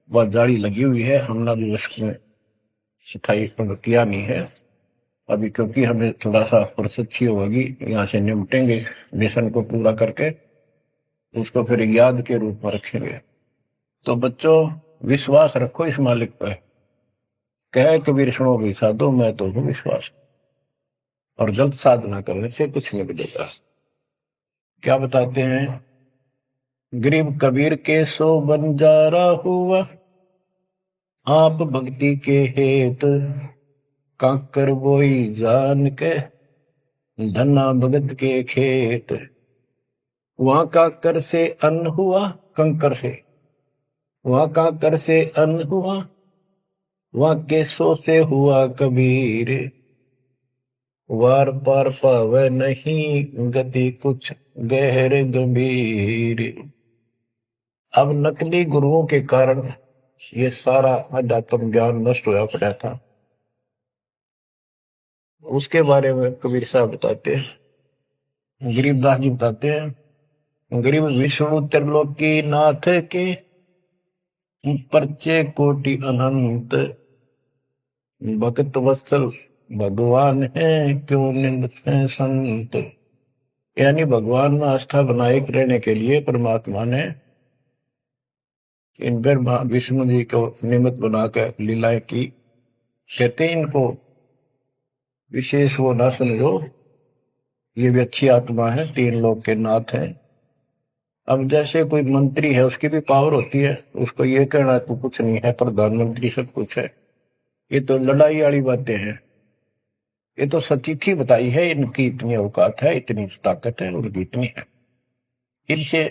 वह जाली लगी हुई है। हमने भी उसमें सफाई किया नहीं है अभी, क्योंकि हमें थोड़ा सा फुर्सत अच्छी होगी, यहाँ से निपटेंगे मिशन को पूरा करके, उसको फिर याद के रूप में रखेंगे। तो बच्चों विश्वास रखो इस मालिक पर। कहे कबीर सुनो भी साधो मैं तो हूँ विश्वास, और गलत साधना करने से कुछ नहीं मिलेगा। क्या बताते हैं? गरीब कबीर के सो बंजारा हुआ, आप भक्ति के हेत काकर बोई जान के, धना भगत के खेत। वहां काकर से अन्न हुआ कंकर से, वहां काकर से अन्न हुआ, वहां केसों से हुआ कबीर। वार पार पावे नहीं गति कुछ गहर गंभीर। अब नकली गुरुओं के कारण ये सारा अध्यात्म ज्ञान नष्ट होया पड़ा था। उसके बारे में कबीर साहब बताते हैं, गरीबदास जी बताते हैं, गरीब विष्णु त्रिलोकी नाथ के परचे कोटि अनंत, भक्त वत्सल भगवान है क्यों निंद है संत। यानी भगवान में आस्था बनाए रहने के लिए परमात्मा ने इन पर विष्णु जी को निमित्त बनाकर लीलाएं की। कहते हैं इनको विशेष वो ना समझो, ये भी अच्छी आत्मा है, 3 लोग के नाथ हैं। अब जैसे कोई मंत्री है उसकी भी पावर होती है, उसको ये कहना तो कुछ नहीं है, प्रधानमंत्री सब कुछ है। ये तो लड़ाई वाली बातें हैं। ये तो सतीथी बताई है, इनकी इतनी औकात है, इतनी ताकत है, उनकी इतनी है, इनसे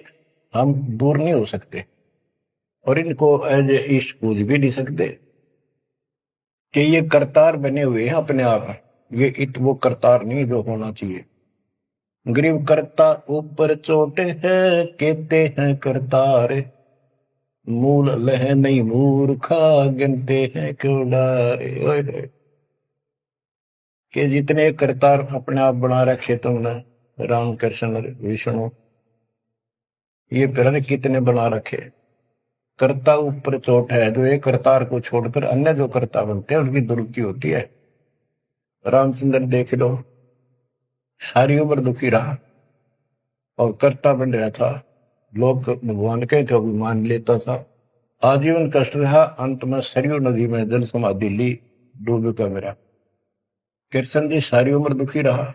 हम दूर नहीं हो सकते और इनको एज ईस्ट पूज भी नहीं सकते कि ये करतार बने हुए हैं अपने आप। ये वो करतार नहीं जो होना चाहिए। गरीब करता ऊपर चोट है कहते हैं करतार, मूल लह नहीं मूर्खा गिनते हैं क्यों डारे। कि जितने करतार अपने आप बना रखे तुमने, राम कृष्ण विष्णु, ये फिर कितने बना रखे। कर्ता ऊपर चोट है, जो एक करतार को छोड़कर अन्य जो कर्ता बनते हैं उनकी दुर्गति होती है। रामचंद्र देख लो, सारी उम्र दुखी रहा, और कर्ता बन रहा था। लोग भगवान के थे, वो भी मान लेता था। आजीवन कष्ट रहा, अंत में सरयू नदी में जल समाधि ली, डूब का मेरा। कृष्ण जी सारी उम्र दुखी रहा,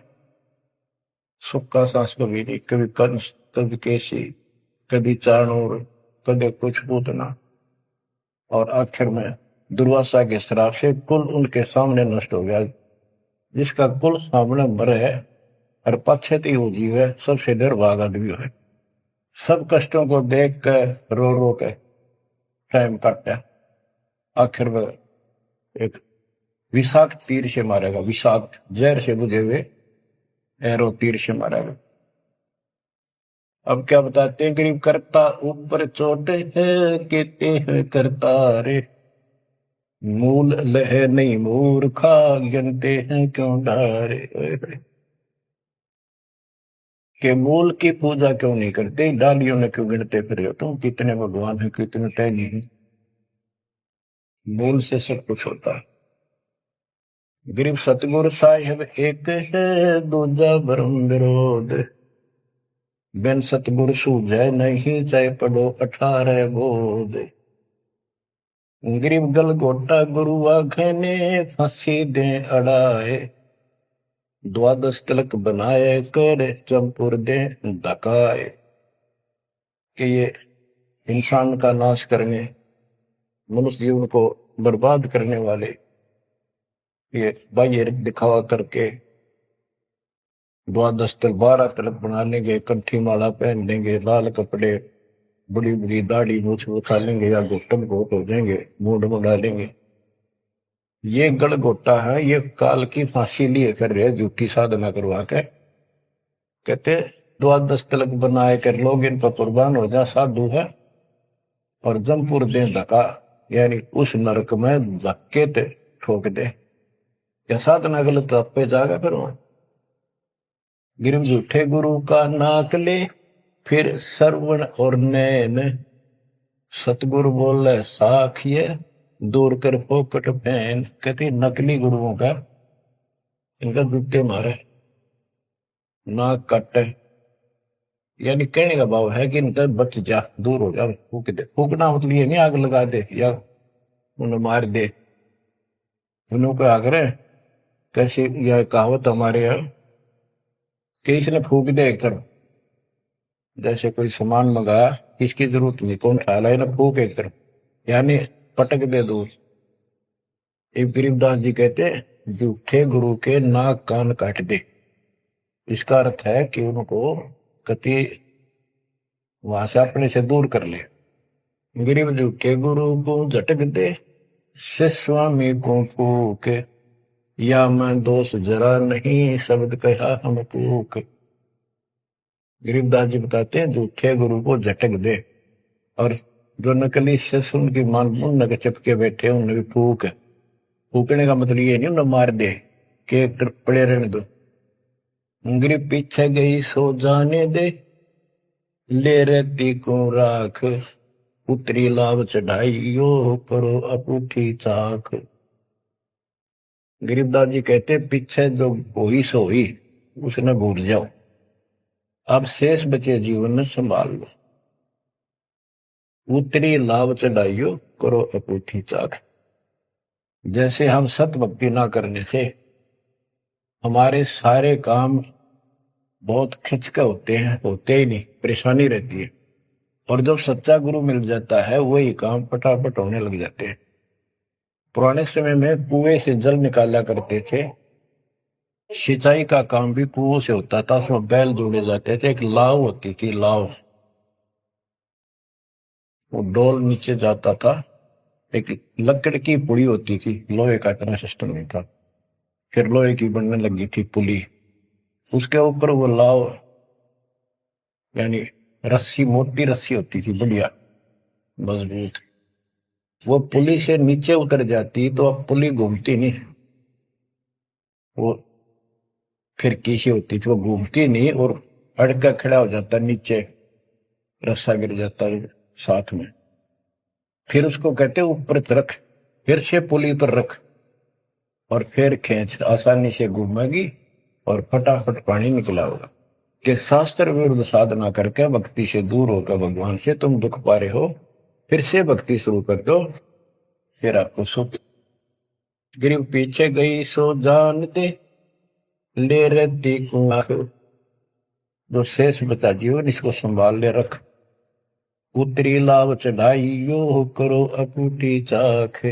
सुख का सांस कभी नहीं, कभी कंस, कभी केसी, कभी चाणूर, कभी कुछ पूतना, और आखिर में दुर्वासा के श्राप से कुल उनके सामने नष्ट हो गया। जिसका कुल सामने मरे और पश्चाती वो जीव है, सबसे निर्भाग आदमी है। सब कष्टों को देख कर रो रो के टाइम काटा, आखिर में एक विषाक्त तीर से मारेगा, विषाक्त जहर से बुझे हुए एरो तीर से मारेगा। अब क्या बताते हैं, गरीब करता ऊपर चोट है, कहते हैं करता रे, मूल लह नहीं मूर्खा, गिनते हैं क्यों डारे। के मूल की पूजा क्यों नहीं करते, डालियों में क्यों गिनते फिर हो तुम, कितने भगवान है, कितने टहनी है। मूल से सब कुछ होता है। गरीब सतगुरु साहिब एक है, दूजा भरम विरोध, बिन सतगुरु सूझे नहीं, चाहे पढ़ो 18 बोध। गरीब गल गोटा गुरु आखे ने, फांसी दे अड़ाए, द्वादश तिलक बनाए कर, चंपुर दे धकाए। कि ये इंसान का नाश करने, मनुष्य जीवन को बर्बाद करने वाले, ये बाह्य दिखावा करके द्वादश तिलक 12 तिलक बना लेंगे, कंठी माला पहन लेंगे, लाल कपड़े, बड़ी बड़ी दाढ़ी मूछ उठा लेंगे, या घुटन घोट हो जाएंगे, मूड मुड़ा लेंगे। ये गलगोटा है, ये काल की फांसी लिए कर रहे, झूठी साधना करवा के। कहते द्वादश तिलक बनाए कर लोग इन पर कुर्बान हो जा, साधु है, और जमपुर दे धक्का, यानी उस नरक में धक्के ते ठोक दे। या साधना गलत पे जाएगा फिर वहां। गिरम झूठे गुरु का नाक ले, फिर श्रवण और नैन, सतगुरु बोले साखिए, दूर कर पोकट फैन। कहते नकली गुरुओं का, इनका जूते मारे, नाक काटे, यानी कहने का भाव है कि इनका बच जा, दूर हो जा, फूक दे। फूकना मतलब ये नहीं आग लगा दे या उन्हें मार दे, उनको आगरे। कैसे यह कहावत हमारे यहाँ कि इसने फूक दे एक तरफ, जैसे कोई सामान मंगाया, इसकी जरूरत नहीं, कौन ख्याल है ना, फूक एक तरफ, यानी पटक दे दूर। गरीबदास जी कहते झूठे गुरु के नाक कान काट दे। इसका अर्थ है कि उनको कति वहां से अपने से दूर कर ले। गरीब झूठे गुरु को झटक दे, से स्वामी को फूक, या मैं दोष जरा नहीं, शब्द कहा हम कूक। गरीबदास जी बताते हैं झूठे गुरु को झटक दे, और जो नकली शिष्य उनकी मान मुन्न के चिपके बैठे उन्हें भी फूक। फूकने का मतलब ये नहीं उन्हें मार दे कि एक तरफ पड़े रहने दो। गरीब पीछे गई सो जाने दे, ले रहती को राख, उतरी लाभ चढ़ाई यो, करो अपूठी चाक। गरीबदास जी कहते पीछे जो हुई सो हुई, उसने भूल जाओ, अब शेष बचे जीवन में संभाल लो। उतरी लाभ चढ़ाइयो, करो अपूठी चाक। जैसे हम सत भक्ति ना करने से हमारे सारे काम बहुत खिंचके होते हैं, होते ही नहीं, परेशानी रहती है। और जब सच्चा गुरु मिल जाता है, वही काम फटाफट होने लग जाते हैं। पुराने समय में कुएं से जल निकाला करते थे, सिंचाई का काम भी कुओं से होता था, उसमें बैल जोड़े जाते थे, एक लाव होती थी, लाव, वो डोल नीचे जाता था, एक लकड़ की पुड़ी होती थी, लोहे का इतना सिस्टम नहीं था, फिर लोहे की बनने लगी थी पुली, उसके ऊपर वो लाव यानी रस्सी, मोटी रस्सी होती थी, बढ़िया मजबूत। वो पुली से नीचे उतर जाती तो अब पुली घूमती नहीं, वो फिर कैसी होती थी, वो घूमती नहीं और अड़का खड़ा हो जाता, नीचे रस्सा गिर जाता साथ में। फिर उसको कहते ऊपर रख, फिर से पुली पर रख, और फिर खींच, आसानी से घूमेगी और फटाफट पानी निकला होगा। कि शास्त्र विरुद्ध साधना करके भक्ति से दूर होकर भगवान से तुम दुख पा रहे हो, फिर से भक्ति शुरू कर दो, फिर आपको सुख। गिरिव पीछे गई सो जान दे, ले रहती कुआख। जो शेष बचा जीवन इसको संभाल ले रख। उतरी लाभ चढ़ाई यो करो अकूटी चाख।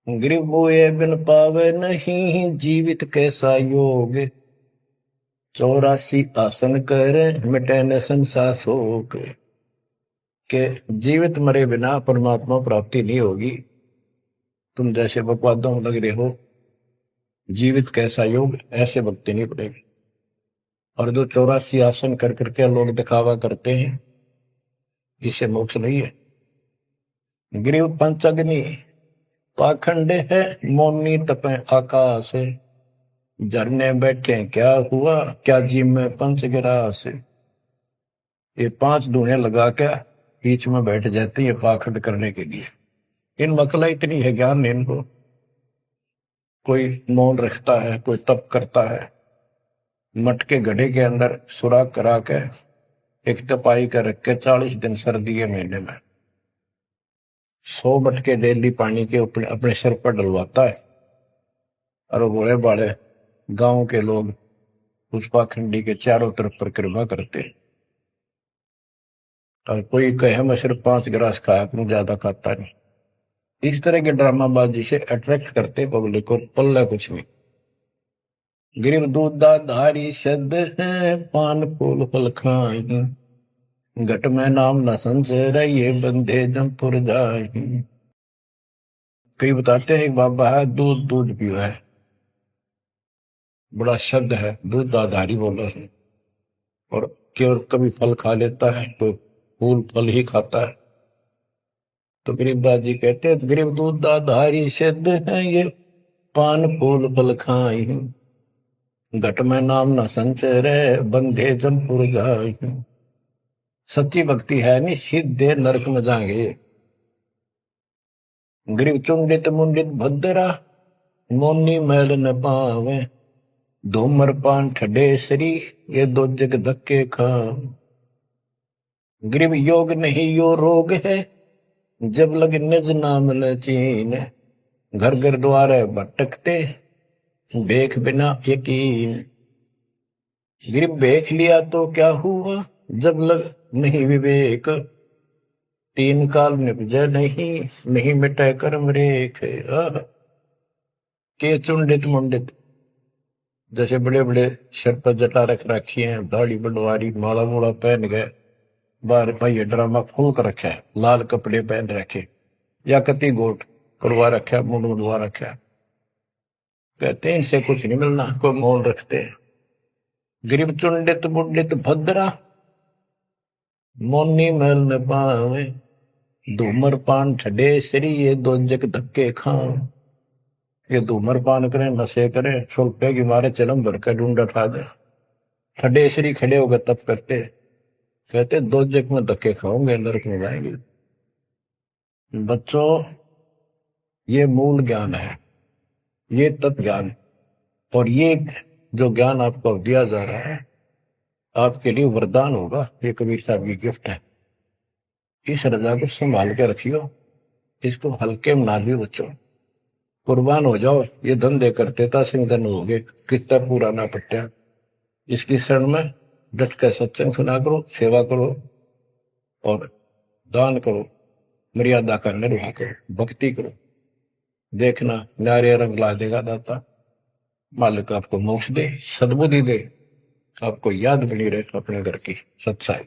गिरिव बोए बिन पावे नहीं, जीवित कैसा योग। 84 आसन करे मिटे न संसार शोक। के जीवित मरे बिना परमात्मा प्राप्ति नहीं होगी। तुम जैसे बकवादों लग रहे हो, जीवित कैसा योग, ऐसे भक्ति नहीं पड़ेगी। और जो 84 आसन कर करके लोग दिखावा करते हैं, इसे मोक्ष नहीं है। गिरिव पंचअग्नि पाखंड है, मौनी तपे आकाश। झरने बैठे क्या हुआ, क्या जी में पंच गिरास। ये 5 धुएं लगा के बीच में बैठ जाती है पाखंड करने के लिए। इन मकला इतनी है ज्ञान नहीं इनको। कोई मौन रखता है, कोई तप करता है, मटके गड्ढे के अंदर सुराख करा के एक तपाई कर रख के 40 दिन सर्दी के महीने में 100 मटके डेली पानी के अपने सिर पर डलवाता है। और बड़े बड़े गांव के लोग उस पाखंडी के चारों तरफ परिक्रमा करते हैं। और कोई कहे मैं सिर्फ 5 गिलास खाया करूं, ज्यादा खाता नहीं। इस तरह के ड्रामाबाजी से अट्रैक्ट करते पब्लिक को, पल्ला कुछ नहीं। गिरिव दूधा धारी शब्द है, पान फूल फल खाई। घट में नाम न संचय, ये बंधे जमपुर जाई। कई बताते हैं बाबा है दूध दूध पियो है, बड़ा शब्द है, दूध आधारी बोला है। और केवल कभी फल खा लेता है, कोई फूल फल ही खाता है। तो गरीबदास जी कहते हैं गरीब दूध आधारी शब्द है, ये पान फूल फल खाई। घट में नाम न संचय रे, बंधे जमपुर जाई। सच्ची भक्ति है नहीं, सीधे नरक में जाएंगे। गरीब चुंडित मुंडित भद्रा, मोनी मैल न पावे। धूमर पान ठडे सरी, ये 2 जग धक्के खा। गरीब योग नहीं यो रोग है, जब लगे निज नाम न चीन। घर घर द्वारे भटकते, देख बिना यकीन। गरीब देख लिया तो क्या हुआ, जब लग नहीं विवेक। 3 काल निपजे नहीं मिटे कर्म रेख। के चुंडित मुंडित, जैसे बड़े बड़े सिर पर जटा रख रखी है, दाढ़ी बड़वारी, माला मूला पहन गए, बाहर भाई ड्रामा फूल कर रखा है, लाल कपड़े पहन रखे, या कति गोट करवा रखा है, मुंड मुंडवा रखा है। कहते हैं इनसे कुछ नहीं मिलना, कोई मौन रखते हैं। गरीब चुंडित मुंडित भद्रा, मोनी मैल न पावे। धूमर पान ठडे सरी, ये 2 जग धक्के खाओ। ये धूमर पान करें, नशे करें, ₹100 की मारे चलम भर कर ढूंढ उठा दे, ठडे सरी खड़े होकर तप करते। कहते 2 जग में धक्के खाओगे, नरक में जाएंगे। बच्चों, ये मूल ज्ञान है, ये तत्व ज्ञान। और ये जो ज्ञान आपको दिया जा रहा है, आपके लिए वरदान होगा। ये कबीर साहब की गिफ्ट है। इस रजा को संभाल के रखियो, इसको हल्के में ना दियो बच्चों। कुर्बान हो जाओ। ये धंधे करते था सिंह धन हो गए, कितना पूरा ना पट्टा। इसकी शरण में डट कर सत्संग सुना करो, सेवा करो और दान करो, मर्यादा का निर्वाह करो, भक्ति करो। देखना न्यारे रंग ला देगा दाता। मालिक आपको मोक्ष दे, सद्बुद्धि दे, आपको याद बनी रहे अपने घर की सच्चाई।